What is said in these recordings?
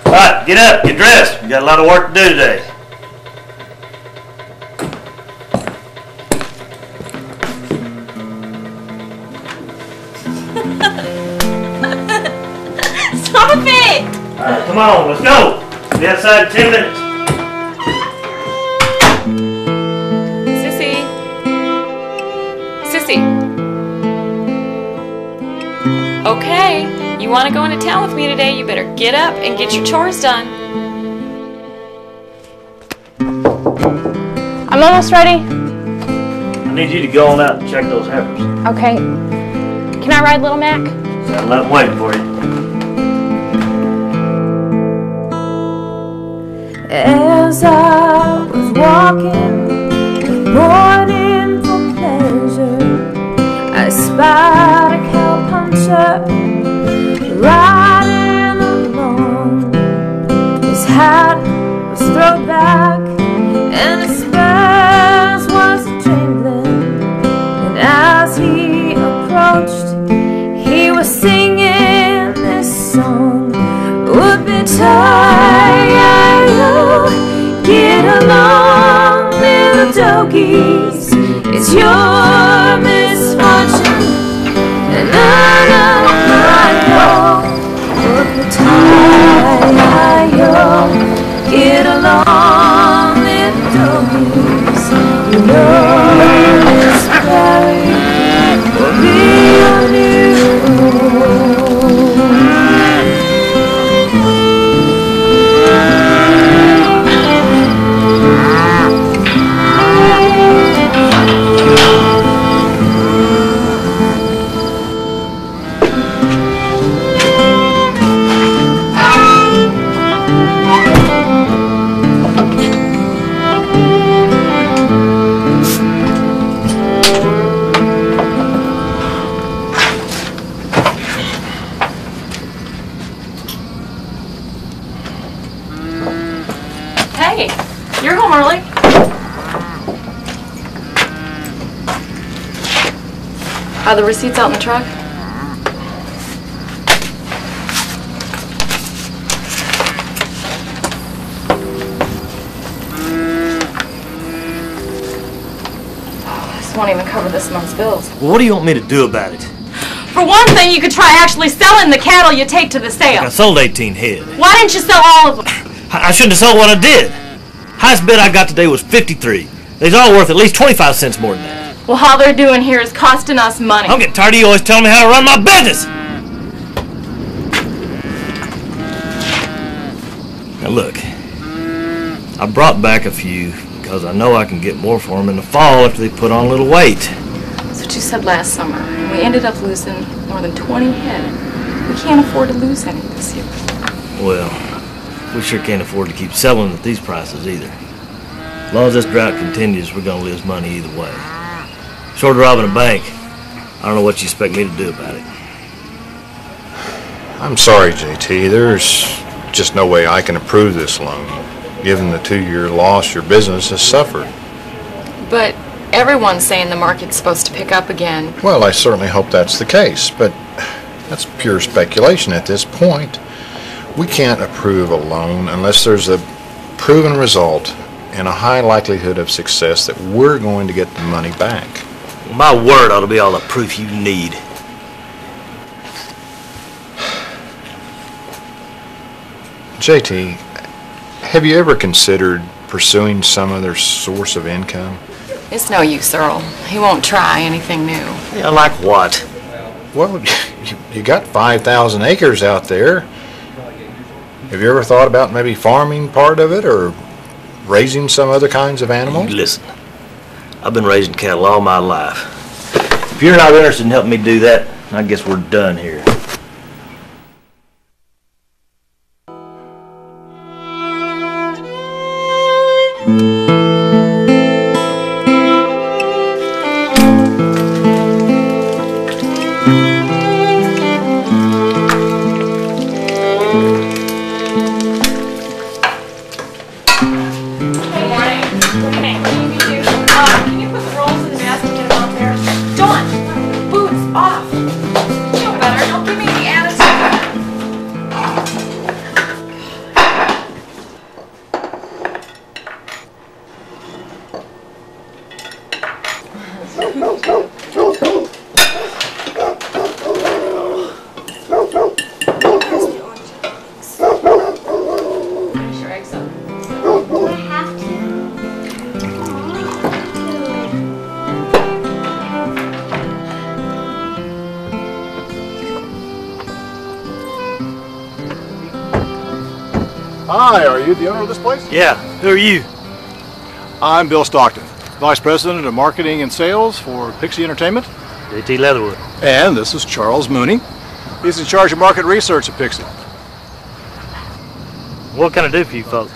Alright, get up, get dressed. We got a lot of work to do today. Stop it! Alright, come on, let's go. Be outside in 10 minutes. Sissy. Okay, you want to go into town with me today, you better get up and get your chores done. I'm almost ready. I need you to go on out and check those heifers. Okay. Can I ride Little Mac? Saddle up waiting for you. As I was walking morning for pleasure, I spied a cowpuncher riding along. His hat was thrown back and his spurs was jingling, and as he approached he was singing this song. Would be tired, get along, little doggies, it's your misfortune, and I know, would be tired, get along, little doggies, you know this prairie will be on you. Hey, you're home early. Are the receipts out in the truck? This won't even cover this month's bills. Well, what do you want me to do about it? For one thing, you could try actually selling the cattle you take to the sale. I sold 18 head. Why didn't you sell all of them? I shouldn't have sold what I did. Highest bid I got today was 53. They's all worth at least 25 cents more than that. Well, all they're doing here is costing us money. I'm getting tired of you always telling me how to run my business. Now look, I brought back a few because I know I can get more for them in the fall after they put on a little weight. That's what you said last summer. And we ended up losing more than 20 head. We can't afford to lose any this year. Well, we sure can't afford to keep selling at these prices either. As long as this drought continues, we're going to lose money either way. Short of robbing a bank, I don't know what you expect me to do about it. I'm sorry, JT. There's just no way I can approve this loan. Given the 2-year loss your business has suffered. But everyone's saying the market's supposed to pick up again. Well, I certainly hope that's the case, but that's pure speculation at this point. We can't approve a loan unless there's a proven result and a high likelihood of success that we're going to get the money back. My word ought to be all the proof you need. JT, have you ever considered pursuing some other source of income? It's no use, Earl. He won't try anything new. Yeah, like what? Well, you got 5,000 acres out there. Have you ever thought about maybe farming part of it or raising some other kinds of animals? Listen, I've been raising cattle all my life. If you're not interested in helping me do that, I guess we're done here. Hi, are you the owner of this place? Yeah, who are you? I'm Bill Stockton, Vice President of Marketing and Sales for Pixie Entertainment. JT Leatherwood. And this is Charles Mooney. He's in charge of market research at Pixie. What can I do for you folks?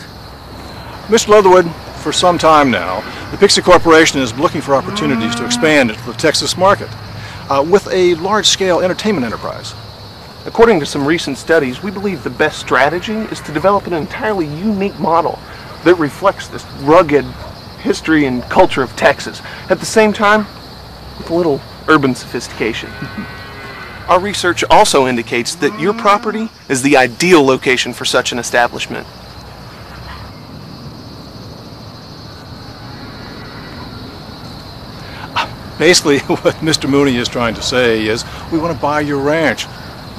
Mr. Leatherwood, for some time now, the Pixie Corporation is looking for opportunities to expand into the Texas market with a large-scale entertainment enterprise. According to some recent studies, we believe the best strategy is to develop an entirely unique model that reflects this rugged history and culture of Texas, at the same time with a little urban sophistication. Our research also indicates that your property is the ideal location for such an establishment. Basically, what Mr. Mooney is trying to say is, we want to buy your ranch.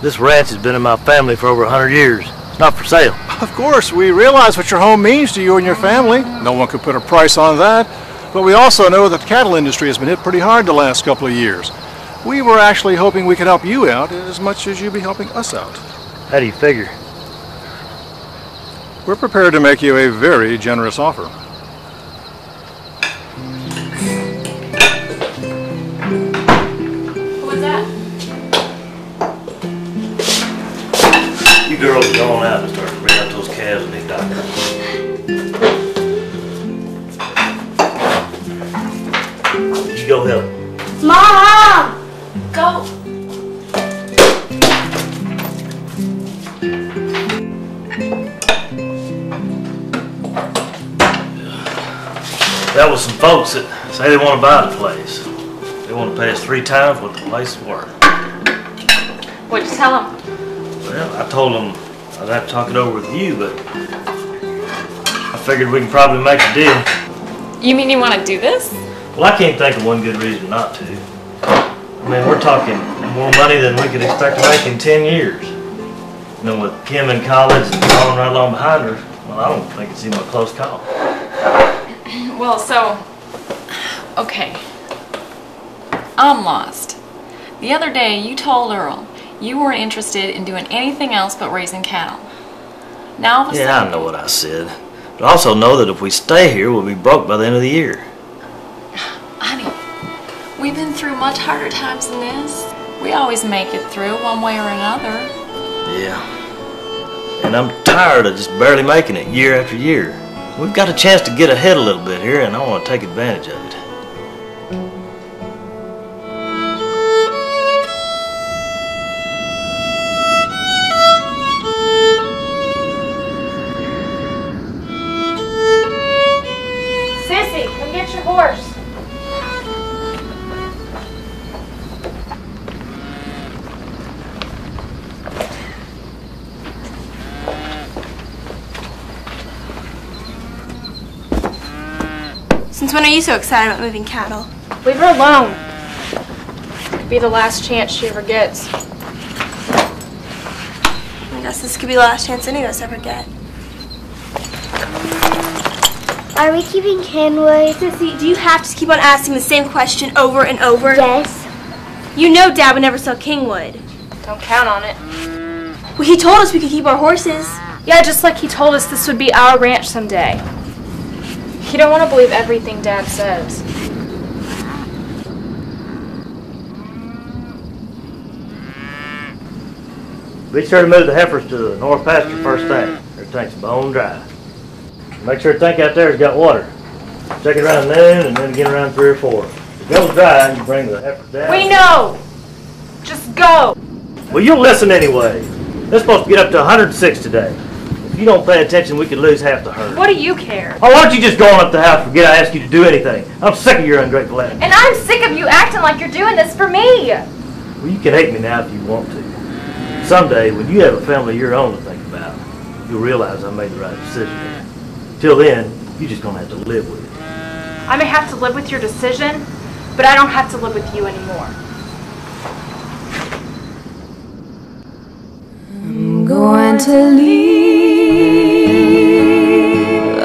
This ranch has been in my family for over 100 years. It's not for sale. Of course, we realize what your home means to you and your family. No one could put a price on that. But we also know that the cattle industry has been hit pretty hard the last couple of years. We were actually hoping we could help you out as much as you'd be helping us out. How do you figure? We're prepared to make you a very generous offer. What's that? You girls are going out and start to bring up those calves and these doctors. You go help. Mom! Go. That was some folks that say they want to buy the place. They want to pay us 3 times what the place is worth. What'd you tell them? Well, I told them I'd have to talk it over with you, but I figured we can probably make a deal. You mean you want to do this? Well, I can't think of one good reason not to. I mean, we're talking more money than we could expect to make in 10 years. You know, with Kim in college and following right along behind her, well, I don't think it's even a close call. Well, so, okay. I'm lost. The other day, you told Earl you weren't interested in doing anything else but raising cattle. Now all of a Yeah, sudden... I know what I said. But I also know that if we stay here, we'll be broke by the end of the year. Honey, we've been through much harder times than this. We always make it through one way or another. Yeah. And I'm tired of just barely making it year after year. We've got a chance to get ahead a little bit here, and I want to take advantage of it. Sissy, come get your horse. Since when are you so excited about moving cattle? Leave her alone. Could be the last chance she ever gets. I guess this could be the last chance any of us ever get. Are we keeping Kenwood? Sissy, do you have to keep on asking the same question over and over? Yes. You know Dad would never sell Kingwood. Don't count on it. Well, he told us we could keep our horses. Yeah, just like he told us this would be our ranch someday. You don't want to believe everything Dad says. Be sure to move the heifers to the north pasture first thing. Everything's bone dry. Make sure the tank out there's got water. Check it around noon and then again around 3 or 4. If it goes dry, you bring the heifers down. We know! Just go! Well, you'll listen anyway. They're supposed to get up to 106 today. If you don't pay attention, we could lose half the herd. What do you care? Oh, why don't you just go on up the house and forget I asked you to do anything? I'm sick of your ungrateful attitude. And I'm sick of you acting like you're doing this for me! Well, you can hate me now if you want to. Someday, when you have a family of your own to think about, you'll realize I made the right decision. Till then, you're just going to have to live with it. I may have to live with your decision, but I don't have to live with you anymore. I'm going to leave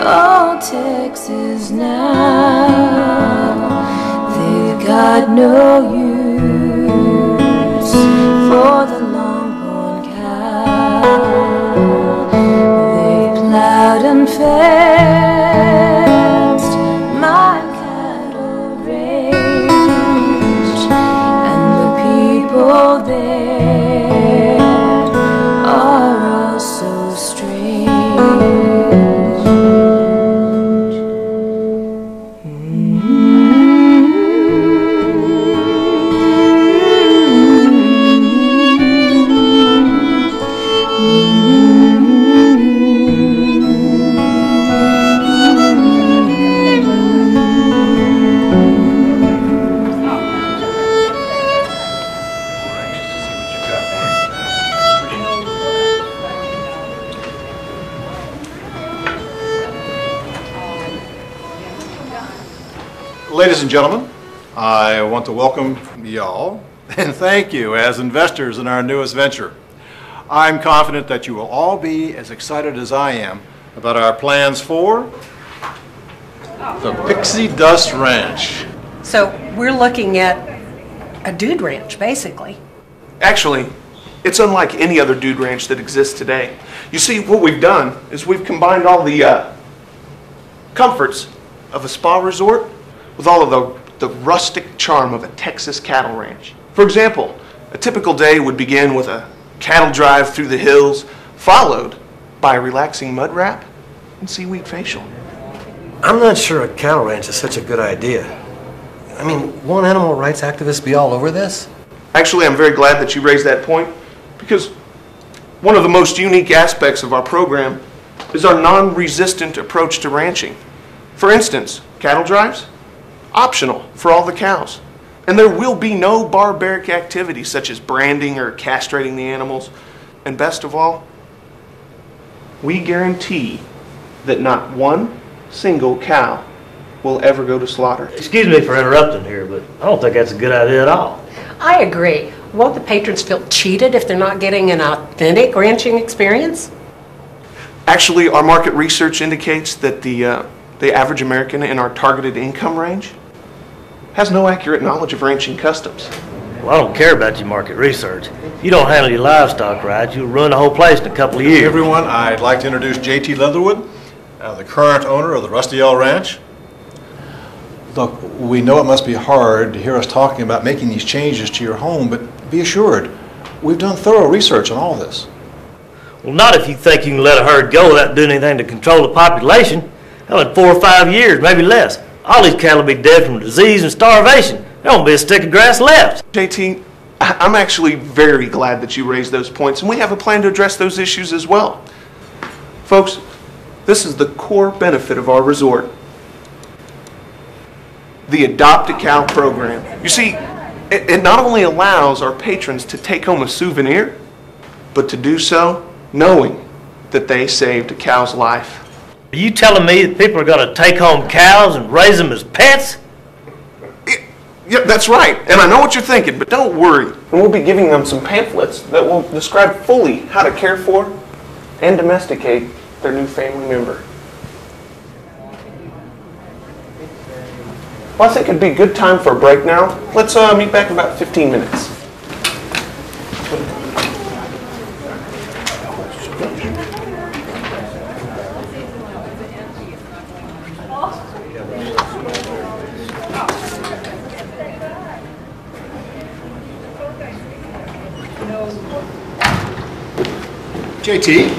all Texas now. They've got no use for the longhorn cow. They plow fast my cattle range, and the people there are all so strange. Ladies and gentlemen, I want to welcome y'all and thank you as investors in our newest venture. I'm confident that you will all be as excited as I am about our plans for the Pixie Dust Ranch. So we're looking at a dude ranch, basically. Actually, it's unlike any other dude ranch that exists today. You see, what we've done is we've combined all the comforts of a spa resort with all of the rustic charm of a Texas cattle ranch. For example, a typical day would begin with a cattle drive through the hills, followed by a relaxing mud wrap and seaweed facial. I'm not sure a cattle ranch is such a good idea. I mean, won't animal rights activists be all over this? Actually, I'm very glad that you raised that point, because one of the most unique aspects of our program is our non-resistant approach to ranching. For instance, cattle drives, optional for all the cows. And there will be no barbaric activities such as branding or castrating the animals. And best of all, we guarantee that not one single cow will ever go to slaughter. Excuse me for interrupting here, but I don't think that's a good idea at all. I agree. Won't the patrons feel cheated if they're not getting an authentic ranching experience? Actually, our market research indicates that the average American in our targeted income range has no accurate knowledge of ranching customs. Well, I don't care about your market research. If you don't handle your livestock right, you'll ruin the whole place in a couple of years. Hey everyone, I'd like to introduce JT Leatherwood, the current owner of the Rusty L Ranch. Look, we know it must be hard to hear us talking about making these changes to your home, but be assured, we've done thorough research on all this. Well, not if you think you can let a herd go without doing anything to control the population. Hell, in 4 or 5 years, maybe less, all these cattle will be dead from disease and starvation. There won't be a stick of grass left. JT, I'm actually very glad that you raised those points, and we have a plan to address those issues as well. Folks, this is the core benefit of our resort. The Adopt a Cow program. You see, it not only allows our patrons to take home a souvenir, but to do so knowing that they saved a cow's life. Are you telling me that people are going to take home cows and raise them as pets? Yeah, that's right. And I know what you're thinking, but don't worry. And we'll be giving them some pamphlets that will describe fully how to care for and domesticate their new family member. Well, I think it'd be a good time for a break now. Let's meet back in about 15 minutes. JT!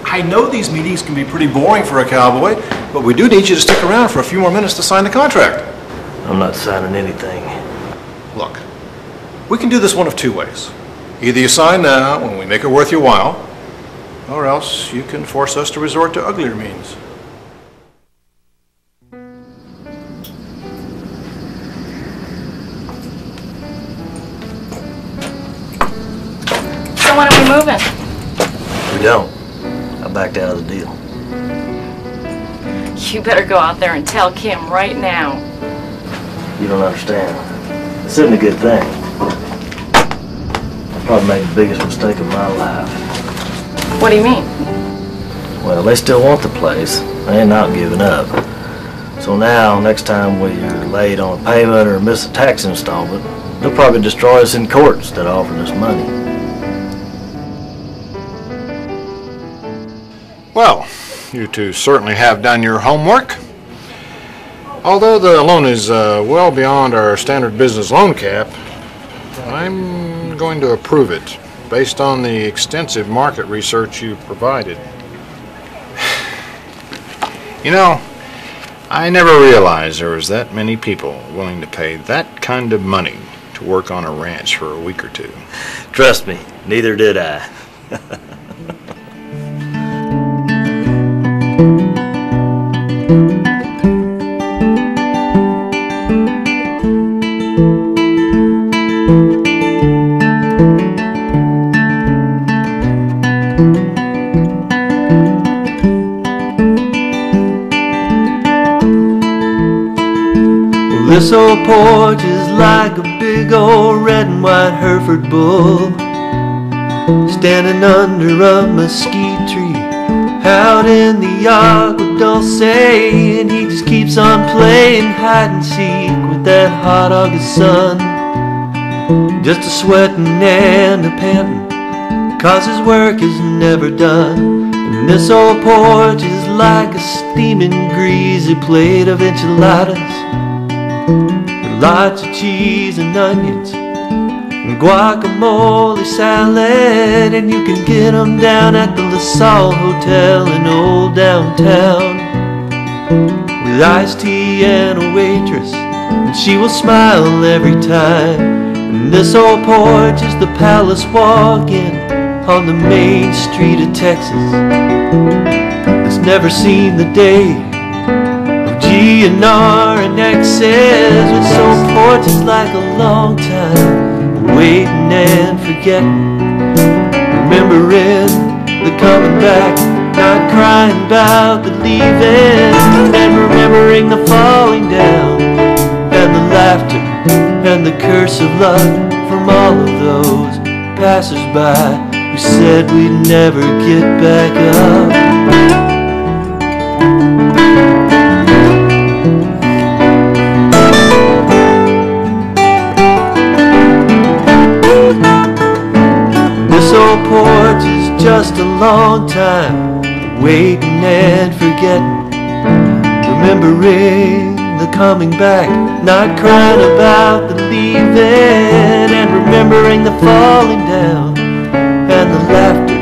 I know these meetings can be pretty boring for a cowboy, but we do need you to stick around for a few more minutes to sign the contract. I'm not signing anything. Look, we can do this one of two ways. Either you sign now when we make it worth your while, or else you can force us to resort to uglier means. So when are we moving? We don't. I backed out of the deal. You better go out there and tell Kim right now. You don't understand. This isn't a good thing. I probably made the biggest mistake of my life. What do you mean? Well, they still want the place. They ain't not giving up. So now, next time we're late on a payment or miss a tax installment, they'll probably destroy us in court instead of offering us money. Well, you two certainly have done your homework. Although the loan is well beyond our standard business loan cap, I'm going to approve it based on the extensive market research you provided. You know, I never realized there was that many people willing to pay that kind of money to work on a ranch for a week or two. Trust me, neither did I. This old porch is like a big old red and white Hereford bull, standing under a mesquite tree out in the Agua Dulce, and he just keeps on playing hide and seek with that hot August sun, just a sweating and a panting, 'cause his work is never done. And this old porch is like a steaming greasy plate of enchiladas, lots of cheese and onions and guacamole salad, and you can get them down at the La Salle Hotel in old downtown, with iced tea and a waitress, and she will smile every time. And this old porch is the Palace Walk-In on the main street of Texas. It's never seen the day G&R and X's, with soul porch is like a long time waiting and forgetting, remembering the coming back, not crying about the leaving, and remembering the falling down and the laughter and the curse of luck from all of those passers-by who said we'd never get back up. Porch is just a long time waiting and forgetting, remembering the coming back, not crying about the leaving, and remembering the falling down and the laughter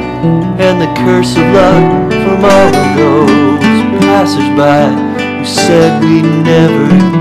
and the curse of luck from all of those passers-by who said we'd never